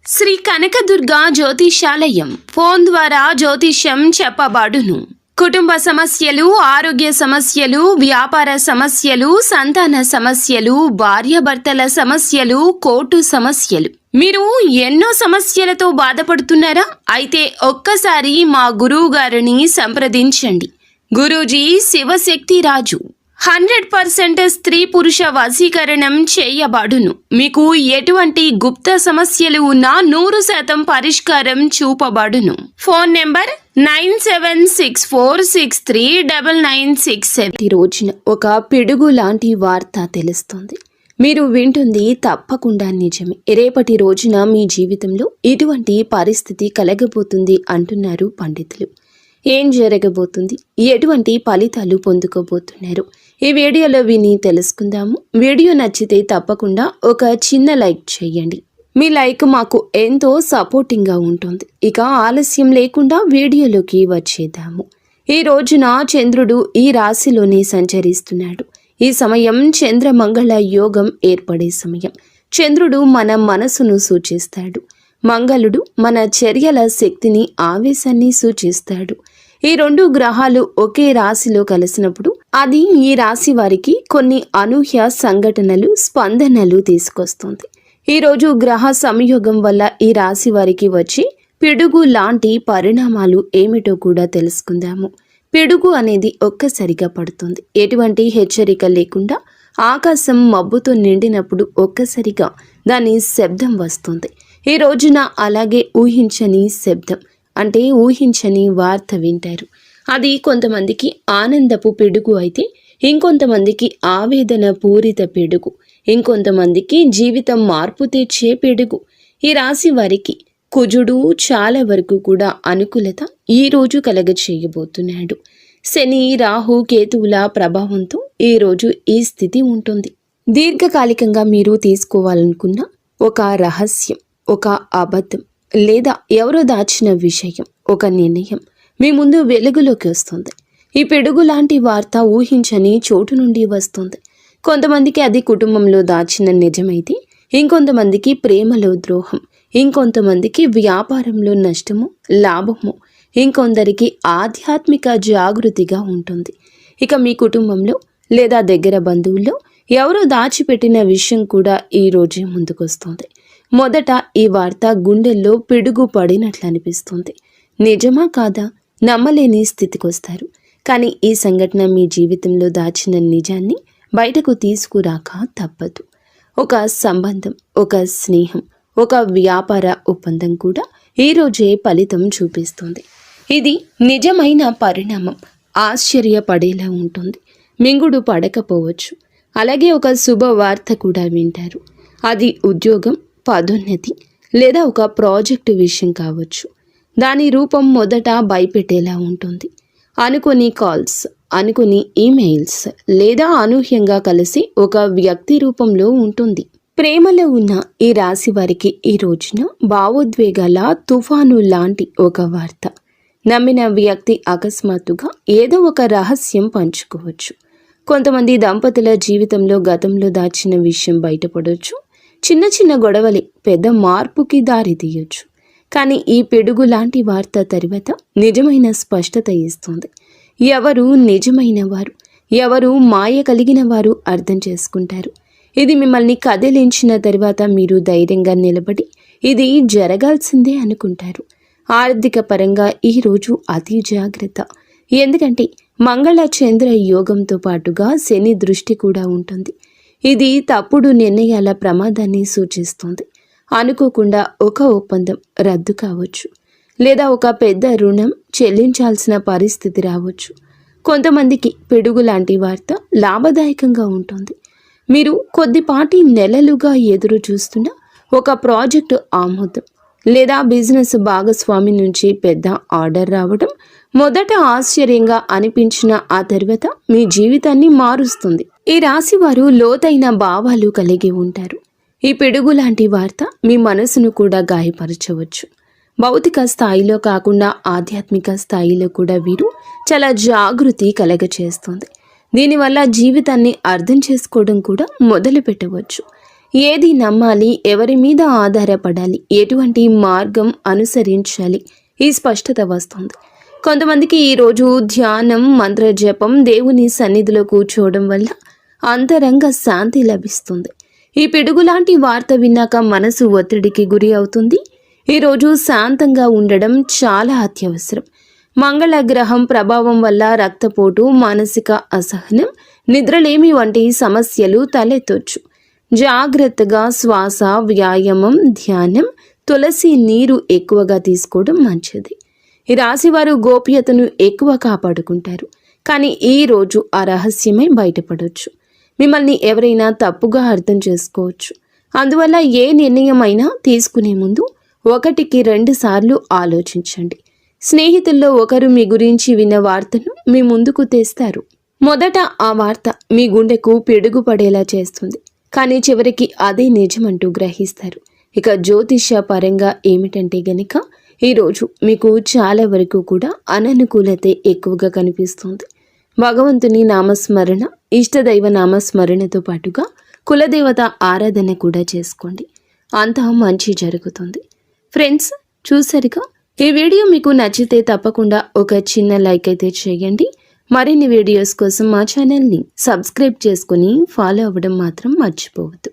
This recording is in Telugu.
శ్రీ కనకదుర్గా జ్యోతిషాలయం ఫోన్ ద్వారా జ్యోతిష్యం చెప్పబడును. కుటుంబ సమస్యలు, ఆరోగ్య సమస్యలు, వ్యాపార సమస్యలు, సంతాన సమస్యలు, భార్యాభర్తల సమస్యలు, కోర్టు సమస్యలు. మీరు ఎన్నో సమస్యలతో బాధపడుతున్నారా? అయితే ఒక్కసారి మా గురువు గారిని సంప్రదించండి. గురూజీ శివశక్తి రాజు 100% స్త్రీ పురుష వశీకరణం చేయబడును. మీకు ఎటువంటి గుప్త సమస్యలు ఉన్నా 100% పరిష్కారం చూపబడును. Phone number 9764639967. ఈ రోజున ఒక పిడుగు లాంటి వార్త తెలుస్తుంది. మీరు వింటుంది తప్పకుండా నిజమే. రేపటి రోజున మీ జీవితంలో ఇటువంటి పరిస్థితి కలగబోతుంది అంటున్నారు పండితులు. ఏం జరగబోతుంది, ఎటువంటి ఫలితాలు పొందుకోబోతున్నారు, ఈ వీడియోలో విని తెలుసుకుందాము. వీడియో నచ్చితే తప్పకుండా ఒక చిన్న లైక్ చేయండి. మీ లైక్ మాకు ఎంతో సపోర్టింగ్గా ఉంటుంది. ఇక ఆలస్యం లేకుండా వీడియోలోకి వచ్చేద్దాము. ఈ రోజున చంద్రుడు ఈ రాశిలోనే సంచరిస్తున్నాడు. ఈ సమయం చంద్రమంగళ యోగం ఏర్పడే సమయం. చంద్రుడు మన మనసును సూచిస్తాడు. మంగళుడు మన చర్యల శక్తిని, ఆవేశాన్ని సూచిస్తాడు. ఈ రెండు గ్రహాలు ఒకే రాశిలో కలిసినప్పుడు అది ఈ రాశి వారికి కొన్ని అనూహ్య సంఘటనలు, స్పందనలు తీసుకొస్తుంది. ఈరోజు గ్రహ సంయోగం వల్ల ఈ రాశి వారికి వచ్చి పిడుగు లాంటి పరిణామాలు ఏమిటో కూడా తెలుసుకుందాము. పిడుగు అనేది ఒక్కసారిగా పడుతుంది. ఎటువంటి హెచ్చరిక లేకుండా ఆకాశం మబ్బుతో నిండినప్పుడు ఒక్కసారిగా దాని శబ్దం వస్తుంది. ఈ రోజున అలాగే ఊహించని శబ్దం, అంటే ఊహించని వార్త వింటారు. అది కొంతమందికి ఆనందపు పిడుగు అయితే ఇంకొంతమందికి ఆవేదన పూరిత పిడుగు, ఇంకొంతమందికి జీవితం మార్పు తెచ్చే పిడుగు. ఈ రాశి వారికి కుజుడు చాలా వరకు కూడా అనుకూలత ఈ రోజు కలగ చేయబోతున్నాడు. శని, రాహు, కేతువుల ప్రభావంతో ఈ రోజు ఈ స్థితి ఉంటుంది. దీర్ఘకాలికంగా మీరు తీసుకోవాలనుకున్న ఒక రహస్యం, ఒక అబద్ధం లేదా ఎవరో దాచిన విషయం, ఒక నిర్ణయం మీ ముందు వెలుగులోకి వస్తుంది. ఈ పిడుగు లాంటి వార్త ఊహించని చోటు నుండి వస్తుంది. కొంతమందికి అది కుటుంబంలో దాచిన నిజమైతే ఇంకొంతమందికి ప్రేమలో ద్రోహం, ఇంకొంతమందికి వ్యాపారంలో నష్టము, లాభము, ఇంకొందరికి ఆధ్యాత్మిక జాగృతిగా ఉంటుంది. ఇక మీ కుటుంబంలో లేదా దగ్గర బంధువుల్లో ఎవరో దాచిపెట్టిన విషయం కూడా ఈ రోజే ముందుకొస్తుంది. మొదట ఈ వార్త గుండెల్లో పిడుగు పడినట్లు అనిపిస్తుంది. నిజమా కాదా నమ్మలేని స్థితికి వస్తారు. కానీ ఈ సంఘటన మీ జీవితంలో దాచిన నిజాన్ని బయటకు తీసుకురాక తప్పదు. ఒక సంబంధం, ఒక స్నేహం, ఒక వ్యాపార ఒప్పందం కూడా ఈరోజే ఫలితం చూపిస్తుంది. ఇది నిజమైన పరిణామం. ఆశ్చర్యపడేలా ఉంటుంది. మింగుడు పడకపోవచ్చు. అలాగే ఒక శుభవార్త కూడా వింటారు. అది ఉద్యోగం, పదోన్నతి లేదా ఒక ప్రాజెక్టు విషయం కావచ్చు. దాని రూపం మొదట భయపెట్టేలా ఉంటుంది. అనుకోని కాల్స్, అనుకోని ఈమెయిల్స్ లేదా అనూహ్యంగా కలిసి ఒక వ్యక్తి రూపంలో ఉంటుంది. ప్రేమలో ఉన్న ఈ రాశి వారికి ఈ రోజున భావోద్వేగాల తుఫాను లాంటి ఒక వార్త. నమ్మిన వ్యక్తి అకస్మాత్తుగా ఏదో ఒక రహస్యం పంచుకోవచ్చు. కొంతమంది దంపతుల జీవితంలో గతంలో దాచిన విషయం బయటపడవచ్చు. చిన్న చిన్న గొడవలే పెద్ద మార్పుకి దారి తీయొచ్చు. కానీ ఈ పిడుగు లాంటి వార్త తర్వాత నిజమైన స్పష్టత ఇస్తుంది. ఎవరు నిజమైన వారు, ఎవరు మాయ కలిగిన వారు అర్థం చేసుకుంటారు. ఇది మిమ్మల్ని కదిలించిన తర్వాత మీరు ధైర్యంగా నిలబడి ఇది జరగాల్సిందే అనుకుంటారు. ఆర్థిక పరంగా ఈరోజు అతి జాగ్రత్త. ఎందుకంటే మంగళ చంద్ర యోగంతో పాటుగా శని దృష్టి కూడా ఉంటుంది. ఇది తప్పుడు నిర్ణయాల ప్రమాదాన్ని సూచిస్తుంది. అనుకోకుండా ఒక ఒప్పందం రద్దు కావచ్చు, లేదా ఒక పెద్ద రుణం చెల్లించాల్సిన పరిస్థితి రావచ్చు. కొంతమందికి పిడుగు లాంటి వార్త లాభదాయకంగా ఉంటుంది. మీరు కొద్దిపాటి నెలలుగా ఎదురు చూస్తున్న ఒక ప్రాజెక్టు ఆమోదం లేదా బిజినెస్ భాగస్వామి నుంచి పెద్ద ఆర్డర్ రావడం మొదట ఆశ్చర్యంగా అనిపించిన ఆ తర్వాత మీ జీవితాన్ని మారుస్తుంది. ఈ రాశి వారు లోతైన భావాలు కలిగి ఉంటారు. ఈ పిడుగు లాంటి వార్త మీ మనసును కూడా గాయపరచవచ్చు. భౌతిక స్థాయిలో కాకుండా ఆధ్యాత్మిక స్థాయిలో కూడా వీరు చాలా జాగృతి కలగచేస్తుంది. దీనివల్ల జీవితాన్ని అర్థం చేసుకోవడం కూడా మొదలు పెట్టవచ్చు. ఏది నమ్మాలి, ఎవరి మీద ఆధారపడాలి, ఎటువంటి మార్గం అనుసరించాలి, ఈ స్పష్టత వస్తుంది. కొంతమందికి ఈరోజు ధ్యానం, మంత్రజపం, దేవుని సన్నిధిలో కూర్చోవడం వల్ల అంతరంగ శాంతి లభిస్తుంది. ఈ పిడుగులాంటి వార్త విన్నాక మనసు ఒత్తిడికి గురి అవుతుంది. ఈరోజు శాంతంగా ఉండడం చాలా అత్యవసరం. మంగళ గ్రహం ప్రభావం వల్ల రక్తపోటు, మానసిక అసహనం, నిద్రలేమి వంటి సమస్యలు తలెత్తొచ్చు. జాగ్రత్తగా శ్వాస, వ్యాయామం, ధ్యానం, తులసి నీరు ఎక్కువగా తీసుకోవడం మంచిది. ఈ రాశివారు గోప్యతను ఎక్కువ కాపాడుకుంటారు. కానీ ఈ రోజు ఆ రహస్యమే బయటపడవచ్చు. మిమ్మల్ని ఎవరైనా తప్పుగా అర్థం చేసుకోవచ్చు. అందువల్ల ఏ నిర్ణయం అయినా తీసుకునే ముందు 1కి 2 సార్లు ఆలోచించండి. స్నేహితుల్లో ఒకరు మీ గురించి విన్న వార్తను మీ ముందుకు తెస్తారు. మొదట ఆ వార్త మీ గుండెకు పిడుగు పడేలా చేస్తుంది. కానీ చివరికి అదే నిజమంటూ గ్రహిస్తారు. ఇక జ్యోతిష్య పరంగా ఏమిటంటే గనక ఈరోజు మీకు చాలా వరకు కూడా అననుకూలతే ఎక్కువగా కనిపిస్తుంది. భగవంతుని నామస్మరణ, ఇష్టదైవ నామస్మరణతో పాటుగా కులదేవత ఆరాధన కూడా చేసుకోండి. అంతా మంచి జరుగుతుంది. ఫ్రెండ్స్, చూసారుగా, ఈ వీడియో మీకు నచ్చితే తప్పకుండా ఒక చిన్న లైక్ అయితే చేయండి. మరిన్ని వీడియోస్ కోసం మా ఛానల్ని సబ్స్క్రైబ్ చేసుకుని ఫాలో అవ్వడం మాత్రం మర్చిపోవద్దు.